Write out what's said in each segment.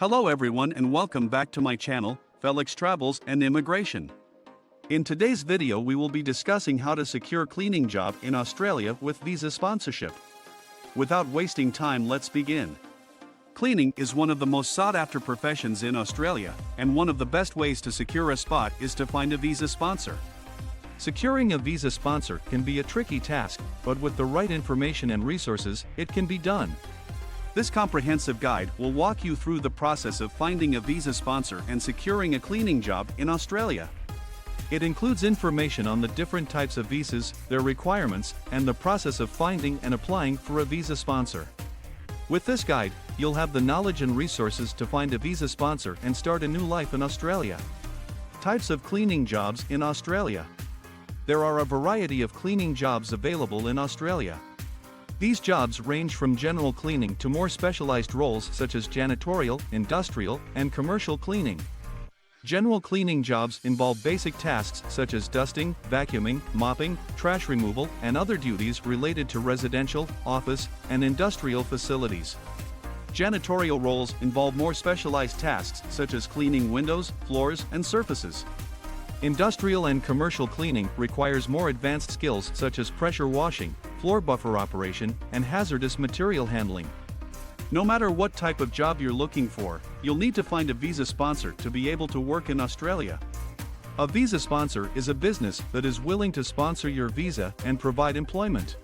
Hello everyone and welcome back to my channel, Felix Travels and Immigration. In today's video we will be discussing how to secure cleaning job in Australia with visa sponsorship. Without wasting time, let's begin. Cleaning is one of the most sought after professions in Australia, and one of the best ways to secure a spot is to find a visa sponsor. Securing a visa sponsor can be a tricky task, but with the right information and resources, it can be done. This comprehensive guide will walk you through the process of finding a visa sponsor and securing a cleaning job in Australia. It includes information on the different types of visas, their requirements, and the process of finding and applying for a visa sponsor. With this guide, you'll have the knowledge and resources to find a visa sponsor and start a new life in Australia. Types of cleaning jobs in Australia. There are a variety of cleaning jobs available in Australia. These jobs range from general cleaning to more specialized roles such as janitorial, industrial, and commercial cleaning. General cleaning jobs involve basic tasks such as dusting, vacuuming, mopping, trash removal, and other duties related to residential, office, and industrial facilities. Janitorial roles involve more specialized tasks such as cleaning windows, floors, and surfaces. Industrial and commercial cleaning requires more advanced skills such as pressure washing, floor buffer operation, and hazardous material handling. No matter what type of job you're looking for, you'll need to find a visa sponsor to be able to work in Australia. A visa sponsor is a business that is willing to sponsor your visa and provide employment.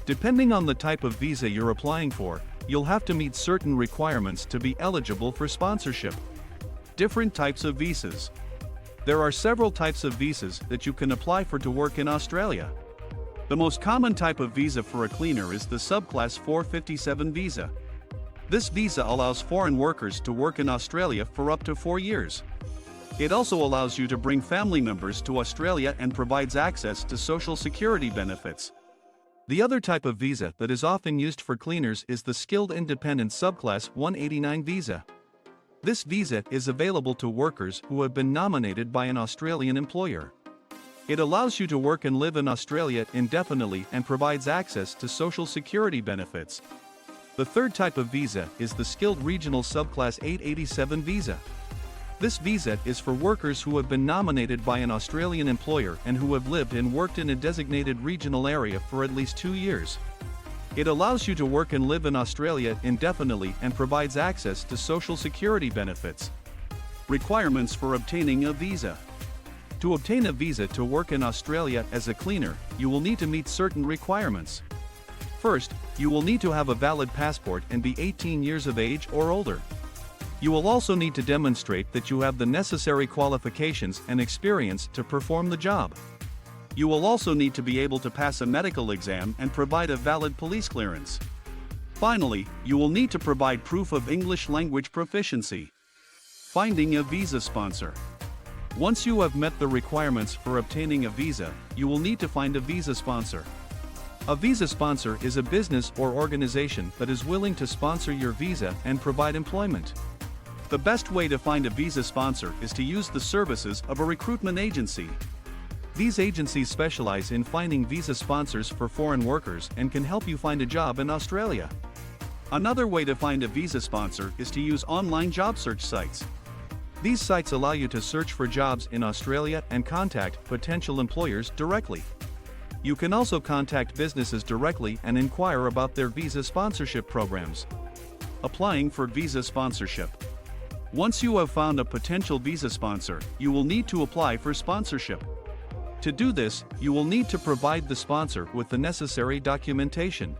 Depending on the type of visa you're applying for, you'll have to meet certain requirements to be eligible for sponsorship. Different types of visas. There are several types of visas that you can apply for to work in Australia. The most common type of visa for a cleaner is the Subclass 457 visa. This visa allows foreign workers to work in Australia for up to 4 years. It also allows you to bring family members to Australia and provides access to social security benefits. The other type of visa that is often used for cleaners is the Skilled Independent Subclass 189 visa. This visa is available to workers who have been nominated by an Australian employer. It allows you to work and live in Australia indefinitely and provides access to social security benefits. The third type of visa is the Skilled Regional Subclass 887 visa. This visa is for workers who have been nominated by an Australian employer and who have lived and worked in a designated regional area for at least 2 years. It allows you to work and live in Australia indefinitely and provides access to social security benefits. Requirements for obtaining a visa. To obtain a visa to work in Australia as a cleaner, you will need to meet certain requirements. First, you will need to have a valid passport and be 18 years of age or older. You will also need to demonstrate that you have the necessary qualifications and experience to perform the job. You will also need to be able to pass a medical exam and provide a valid police clearance. Finally, you will need to provide proof of English language proficiency. Finding a visa sponsor. Once you have met the requirements for obtaining a visa, you will need to find a visa sponsor. A visa sponsor is a business or organization that is willing to sponsor your visa and provide employment. The best way to find a visa sponsor is to use the services of a recruitment agency. These agencies specialize in finding visa sponsors for foreign workers and can help you find a job in Australia. Another way to find a visa sponsor is to use online job search sites. These sites allow you to search for jobs in Australia and contact potential employers directly. You can also contact businesses directly and inquire about their visa sponsorship programs. Applying for visa sponsorship. Once you have found a potential visa sponsor, you will need to apply for sponsorship. To do this, you will need to provide the sponsor with the necessary documentation.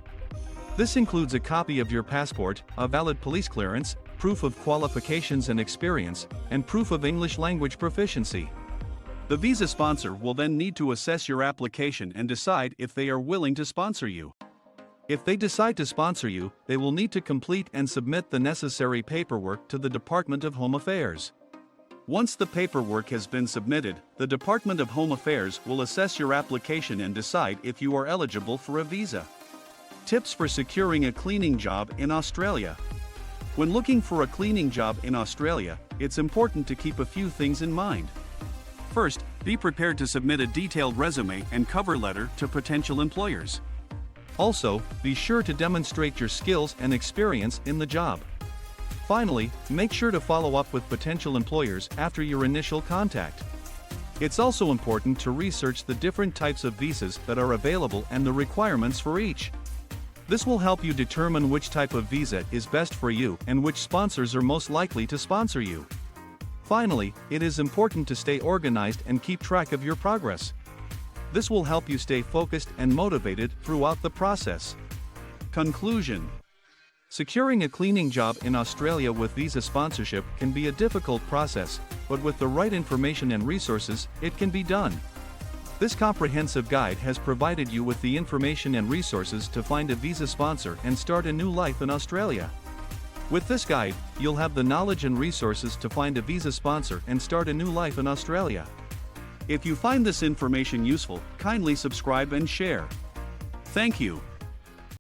This includes a copy of your passport, a valid police clearance, proof of qualifications and experience, and proof of English language proficiency. The visa sponsor will then need to assess your application and decide if they are willing to sponsor you. If they decide to sponsor you, they will need to complete and submit the necessary paperwork to the Department of Home Affairs. Once the paperwork has been submitted, the Department of Home Affairs will assess your application and decide if you are eligible for a visa. Tips for securing a cleaning job in Australia. When looking for a cleaning job in Australia, it's important to keep a few things in mind. First, be prepared to submit a detailed resume and cover letter to potential employers. Also, be sure to demonstrate your skills and experience in the job. Finally, make sure to follow up with potential employers after your initial contact. It's also important to research the different types of visas that are available and the requirements for each. This will help you determine which type of visa is best for you and which sponsors are most likely to sponsor you. Finally, it is important to stay organized and keep track of your progress. This will help you stay focused and motivated throughout the process. Conclusion: securing a cleaning job in Australia with visa sponsorship can be a difficult process, but with the right information and resources, it can be done. This comprehensive guide has provided you with the information and resources to find a visa sponsor and start a new life in Australia. With this guide, you'll have the knowledge and resources to find a visa sponsor and start a new life in Australia. If you find this information useful, kindly subscribe and share. Thank you.